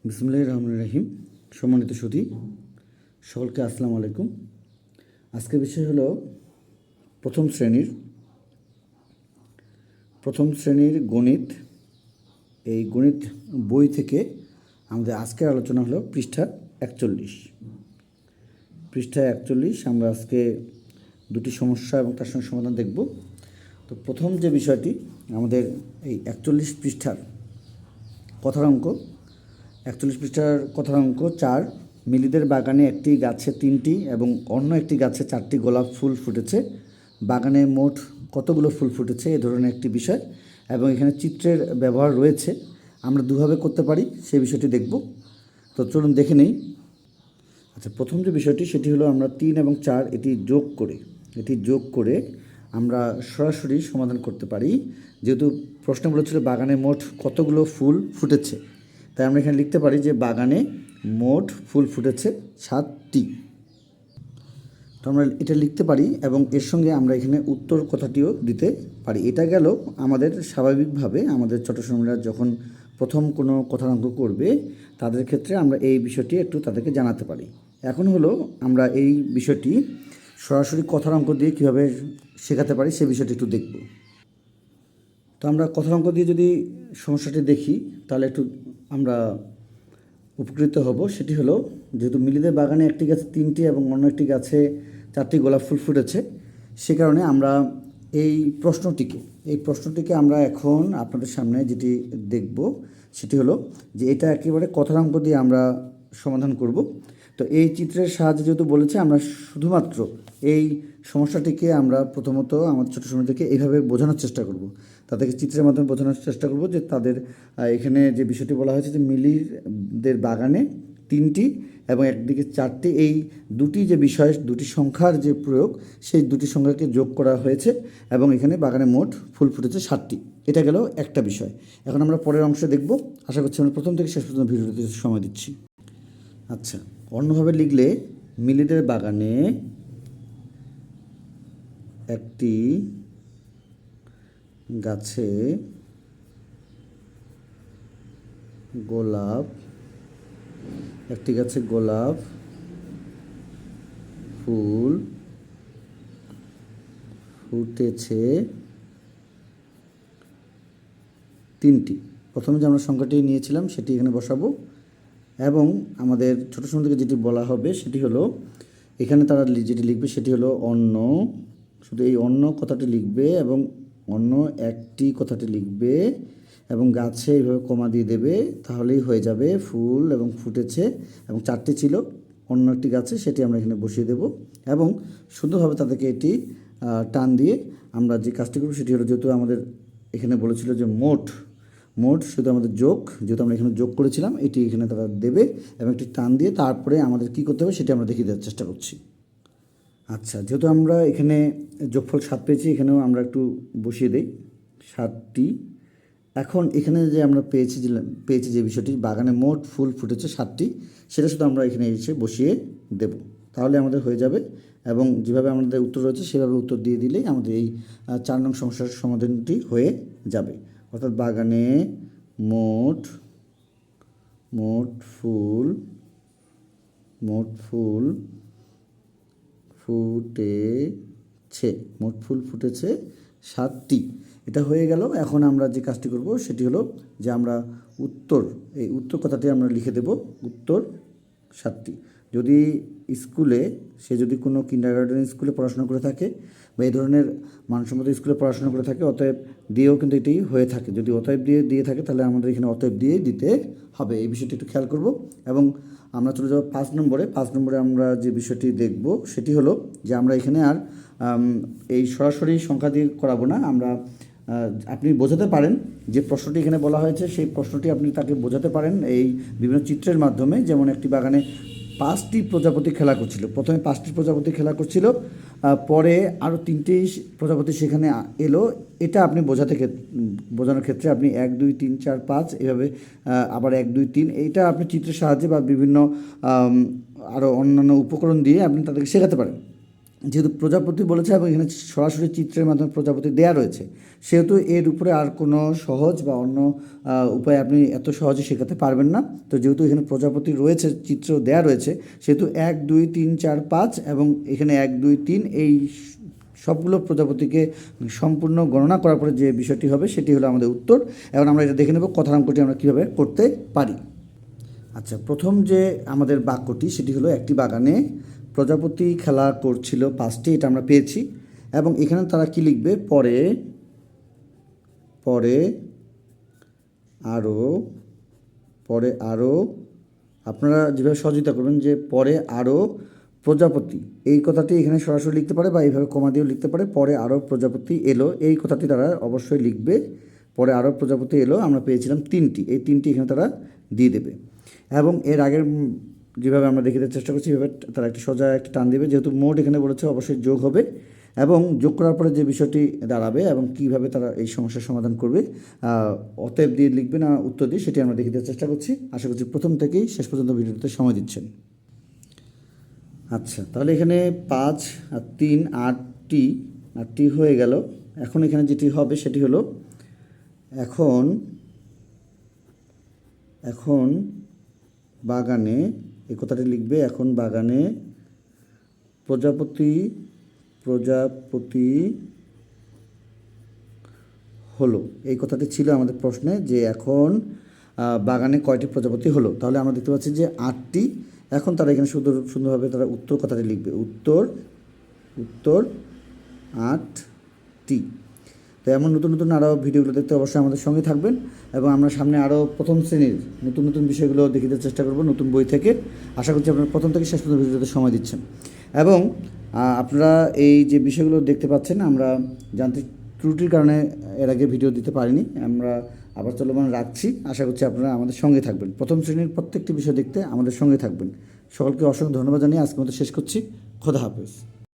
বিসমিল্লাহির রহমানির রহিম। সম্মানিত সুধী, সকলকে আসসালামু আলাইকুম। আজকের বিষয় হলো প্রথম শ্রেণীর গণিত। এই গণিত বই থেকে আমাদের আজকের আলোচনা হলো পৃষ্ঠা 41। আমরা আজকে দুটি সমস্যা এবং তার সঙ্গে সমাধান দেখব। তো প্রথম যে বিষয়টি আমাদের এই 41 পৃষ্ঠার কথার অঙ্ক, 41 পৃষ্ঠার কথার অঙ্ক 4। মিলিদের বাগানে একটি গাছে 3টি এবং অন্য একটি গাছে 4টি গোলাপ ফুল ফুটেছে। বাগানে মোট কতগুলো ফুল ফুটেছে, এ ধরনের একটি বিষয় এবং এখানে চিত্রের ব্যবহার রয়েছে। আমরা দুভাবে করতে পারি, সেই বিষয়টি দেখব। তো চলুন দেখে নেই। আচ্ছা, প্রথম যে বিষয়টি সেটি হলো আমরা 3 এবং 4 এটি যোগ করে আমরা সরাসরি সমাধান করতে পারি। যেহেতু প্রশ্ন বলেছিল বাগানে মোট কতগুলো ফুল ফুটেছে, তাই আমরা এখানে লিখতে পারি যে বাগানে মোট ফুল ফুটেছে 7টি। তো আমরা এটা লিখতে পারি এবং এর সঙ্গে আমরা এখানে উত্তর কথাটিও দিতে পারি। এটা গেল আমাদের স্বাভাবিকভাবে আমাদের ছোট শ্রমিকরা যখন প্রথম কোনো কথার অঙ্ক করবে তাদের ক্ষেত্রে আমরা এই বিষয়টি একটু তাদেরকে জানাতে পারি। এখন হলো আমরা এই বিষয়টি সরাসরি কথার অঙ্ক দিয়ে কীভাবে শেখাতে পারি সে বিষয়টি একটু দেখব। তো আমরা কথার অঙ্ক দিয়ে যদি সমস্যাটি দেখি তাহলে একটু আমরা উপকৃত হব। সেটি হলো, যেহেতু মিলিদের বাগানে একটি গাছে 3টি এবং অন্য একটি গাছে 4টি গোলাপ ফুল ফুটেছে, সে কারণে আমরা এই প্রশ্নটিকে আমরা এখন আপনাদের সামনে যেটি দেখব সেটি হলো যে এটা একেবারে কথার অঙ্ক দিয়ে আমরা সমাধান করব। তো এই চিত্রের সাহায্যে যেহেতু বলেছে, আমরা শুধুমাত্র এই সমস্যাটিকে আমরা প্রথমত আমাদের ছোটো সময়দেরকে এইভাবে বোঝানোর চেষ্টা করব। তাদেরকে চিত্রের মাধ্যমে বোঝানোর চেষ্টা করব যে তাদের এখানে যে বিষয়টি বলা হয়েছে যে মিলিদের বাগানে 3টি এবং একদিকে 4টি, এই দুটি সংখ্যার যে প্রয়োগ, সেই দুটি সংখ্যাকে যোগ করা হয়েছে এবং এখানে বাগানে মোট ফুল ফুটেছে 7টি। এটা গেল একটা বিষয়। এখন আমরা পরের অংশে দেখব। আশা করছি আমরা প্রথম থেকে শেষ পর্যন্ত ভিডিওতে সময় দিচ্ছি। আচ্ছা, অন্যভাবে লিখলে মিলিদের বাগানে একটি গাছে গোলাপ ফুল ফুটেছে 3টি। প্রথমে যে আমরা সংখ্যাটি নিয়েছিলাম সেটি এখানে বসাবো এবং আমাদের ছোটো সময় থেকে যেটি বলা হবে সেটি হলো, এখানে তারা যেটি লিখবে সেটি হলো অন্য, শুধু এই অন্য কথাটি লিখবে এবং অন্য একটি কথাটি লিখবে এবং গাছে এইভাবে কমা দিয়ে দেবে, তাহলেই হয়ে যাবে ফুল এবং ফুটেছে এবং 4টি ছিল অন্য একটি গাছে, সেটি আমরা এখানে বসিয়ে দেব এবং শুধুভাবে তাদেরকে এটি টান দিয়ে আমরা যে কাজটি করব সেটি হলো, যেহেতু আমাদের এখানে বলেছিল যে মোট শুধু আমাদের যোগ, যেহেতু আমরা এখানে যোগ করেছিলাম, এটি এখানে তারা দেবে এবং একটি টান দিয়ে তারপরে আমাদের কী করতে হবে সেটি আমরা দেখিয়ে দেওয়ার চেষ্টা করছি। আচ্ছা, যেহেতু আমরা এখানে যোগফল 7 পেয়েছি, এখানেও আমরা একটু বসিয়ে দিই 7টি। এখন এখানে যে আমরা পেয়েছি যে বিষয়টি বাগানে মোট ফুল ফুটেছে 7টি, সেটা শুধু আমরা এখানে এসে বসিয়ে দেব, তাহলে আমাদের হয়ে যাবে এবং যেভাবে আমাদের উত্তর রয়েছে সেভাবে উত্তর দিয়ে দিলেই আমাদের এই 4 নং সমস্যার সমাধানটি হয়ে যাবে। অর্থাৎ বাগানে মোট ফুল ফুটেছে 7টি। এটা হয়ে গেল। এখন আমরা যে কাজটি করব সেটি হলো যে আমরা এই উত্তর কথাটি আমরা লিখে দেব, উত্তর 7টি। যদি সে যদি কোনো কিন্ডারগার্টেন স্কুলে পড়াশোনা করে থাকে বা এই ধরনের মানসম্মত স্কুলে পড়াশোনা করে থাকে, অতএব দিয়েও কিন্তু এটি হয়ে থাকে। যদি অতএব দিয়ে থাকে তাহলে আমাদের এখানে অতএব দিয়ে দিতে হবে। এই বিষয়টি একটু খেয়াল করব এবং আমরা চলে যাব 5 নম্বরে। আমরা যে বিষয়টি দেখব সেটি হলো যে আমরা এখানে আর এই সরাসরি সংখ্যা দিয়ে করাবো না। আপনি বোঝাতে পারেন যে প্রশ্নটি এখানে বলা হয়েছে, সেই প্রশ্নটি আপনি তাকে বোঝাতে পারেন এই বিভিন্ন চিত্রের মাধ্যমে। যেমন একটি বাগানে 5টি প্রজাপতি খেলা করছিল, প্রথমে 5টি প্রজাপতি খেলা করছিল, পরে আরও 3টি প্রজাপতি সেখানে এলো। এটা আপনি বোঝানোর ক্ষেত্রে আপনি 1 2 3 4 5 এভাবে আবার 1 2 3 এইটা আপনি চিত্রের সাহায্যে বা বিভিন্ন আরও অন্যান্য উপকরণ দিয়ে আপনি তাদেরকে শেখাতে পারেন। যেহেতু প্রজাপতি বলেছে এবং এখানে সরাসরি চিত্রের মাধ্যমে প্রজাপতি দেয়া রয়েছে, সেহেতু এর উপরে আর কোনো সহজ বা অন্য উপায় আপনি এত সহজে শেখাতে পারবেন না। তো যেহেতু এখানে প্রজাপতি রয়েছে, চিত্র দেয়া রয়েছে, সেহেতু 1 2 3 4 5 এবং এখানে 1 2 3 এই সবগুলো প্রজাপতিকে সম্পূর্ণ গণনা করার পরে যে বিষয়টি হবে সেটি হলো আমাদের উত্তর। এখন আমরা এটা দেখে নেব কথার অঙ্কটি আমরা কীভাবে করতে পারি। আচ্ছা, প্রথম যে আমাদের বাক্যটি সেটি হলো, একটি বাগানে প্রজাপতি খেলা করছিল 5টি, এটা আমরা পেয়েছি। এবং এখানে তারা কি লিখবে, পরে পরে আরও আপনারা যেভাবে সহযোগিতা করবেন যে পরে আরও প্রজাপতি, এই কথাটি এখানে সরাসরি লিখতে পারে বা এইভাবে কমা দিয়েও লিখতে পারে। পরে আরও প্রজাপতি এলো, এই কথাটি তারা অবশ্যই লিখবে। পরে আরও প্রজাপতি এলো, আমরা পেয়েছিলাম 3টি, এই 3টি এখানে তারা দিয়ে দেবে। এবং এর আগের যেভাবে আমরা দেখে দেওয়ার চেষ্টা করছি এভাবে তারা একটা সোজা একটা টান দেবে, যেহেতু মোট এখানে বলেছে অবশ্যই যোগ হবে। এবং যোগ করার পরে যে বিষয়টি দাঁড়াবে এবং কীভাবে তারা এই সমস্যার সমাধান করবে, অতএব দিয়ে লিখবে না উত্তর দিয়ে, সেটি আমরা দেখে দেওয়ার চেষ্টা করছি। আশা করছি প্রথম থেকেই শেষ পর্যন্ত ভিডিওতে সময় দিচ্ছেন। আচ্ছা, তাহলে এখানে 5 আর 3 8টি হয়ে গেল। এখন এখানে যেটি হবে সেটি হলো, এখন বাগানে, এই কথাটি লিখবে, এখন বাগানে প্রজাপতি হলো, এই কথাটি ছিল আমাদের প্রশ্নে যে এখন বাগানে কয়টি প্রজাপতি হলো। তাহলে আমরা দেখতে পাচ্ছি যে 8টি। এখন তারা এখানে সুন্দরভাবে তারা উত্তর কথাটি লিখবে, উত্তর 8টি। তো এমন নতুন নতুন আরও ভিডিওগুলো দেখতে অবশ্যই আমাদের সঙ্গে থাকবেন এবং আমরা সামনে আরও প্রথম শ্রেণীর নতুন নতুন বিষয়গুলো দেখাতে চেষ্টা করব নতুন বই থেকে। আশা করছি আপনারা প্রথম থেকে শেষ পর্যন্ত ভিডিওতে সময় দিচ্ছেন। এবং আপনারা এই যে বিষয়গুলো দেখতে পাচ্ছেন, আমরা যান্ত্রিক ত্রুটির কারণে এর আগে ভিডিও দিতে পারিনি, আমরা আবার চলমান রাখছি। আশা করছি আপনারা আমাদের সঙ্গে থাকবেন, প্রথম শ্রেণীর প্রত্যেকটি বিষয় দেখতে আমাদের সঙ্গে থাকবেন। সকলকে অসংখ্য ধন্যবাদ জানিয়ে আজকের মতো শেষ করছি। খোদা হাফেজ।